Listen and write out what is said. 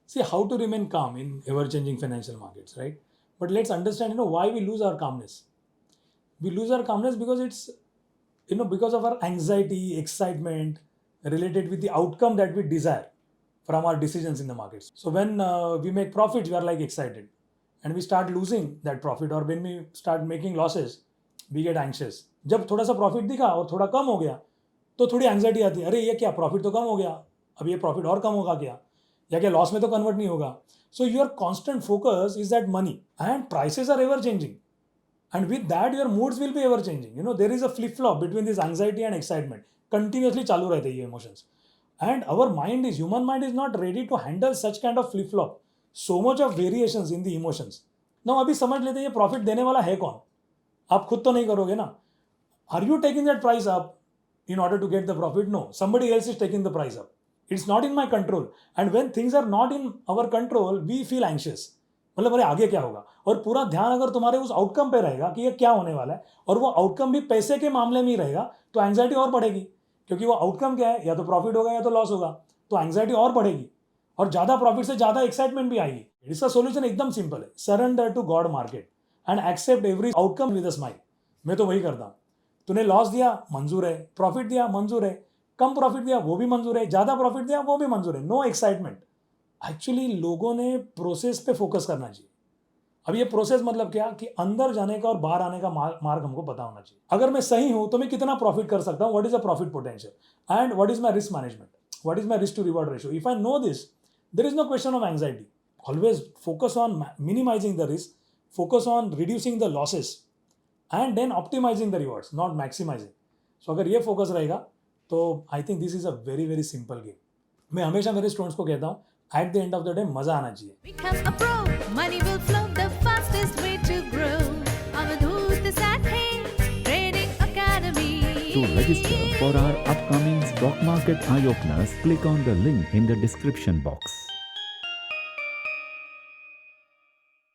See how to remain calm in ever-changing financial markets, right? But let's understand, why we lose our calmness. We lose our calmness because it's, because of our anxiety, excitement related with the outcome that we desire from our decisions in the markets. So when we make profits, we are like excited, and we start losing that profit, or when we start making losses, we get anxious. जब थोड़ा सा profit दिखा और थोड़ा कम हो गया, तो थोड़ी एंग्जाइटी आती है, अरे ये क्या, प्रॉफिट तो कम हो गया, अब ये प्रॉफिट और कम होगा क्या, या क्या लॉस में तो कन्वर्ट नहीं होगा. So your constant focus is that money, and prices are ever changing, and with that your moods will be ever changing. There is a flip flop between this anxiety and excitement, continuously चालू रहते हैं ये emotions. And our mind is, human mind is not ready to handle such kind of flip flop, so much of variations in the emotions. Now अभी समझ लेते हैं ये profit देने वाला है कौन. आप खुद तो नहीं करोगे ना. Are you taking that price up in order to get the profit? No, somebody else is taking the price up. It's not in my control. And when things are not in our control, we feel anxious. मतलब अरे आगे क्या होगा, और पूरा ध्यान अगर तुम्हारे उस आउटकम पे रहेगा कि ये क्या होने वाला है, और वो आउटकम भी पैसे के मामले में ही रहेगा, तो एंग्जाइटी और बढ़ेगी. क्योंकि वो आउटकम क्या है, या तो प्रॉफिट होगा या तो लॉस होगा, तो एंग्जाइटी और बढ़ेगी, और ज़्यादा प्रॉफिट से ज़्यादा एक्साइटमेंट भी आएगी. इसका सोल्यूशन एकदम सिंपल है, surrender to god market and accept every outcome with a smile. मैं तो वही करता हूँ. तूने लॉस दिया मंजूर है, प्रॉफिट दिया मंजूर है, कम प्रॉफिट दिया वो भी मंजूर है, ज़्यादा प्रॉफिट दिया वो भी मंजूर है. No excitement. एक्चुअली लोगों ने प्रोसेस पे फोकस करना चाहिए. अब ये प्रोसेस मतलब क्या, कि अंदर जाने का और बाहर आने का मार्ग हमको पता होना चाहिए. अगर मैं सही हूं तो मैं कितना प्रॉफिट कर सकता हूं, what is the profit potential, and what is my risk management, what is my risk to reward ratio. If I know this, there is no question of anxiety. Always focus on minimising the risk, focus on reducing the losses, and then optimising the rewards, not maximising. So अगर ये focus रहेगा तो I think this is a very very simple game. मैं हमेशा मेरे students को कहता हूँ, at the end of the day मजा आना चाहिए. Become a pro, money will flow, the fastest way to grow. Avadhut Sathe Trading Academy. To register for our upcoming stock market eye openers, click on the link in the description box.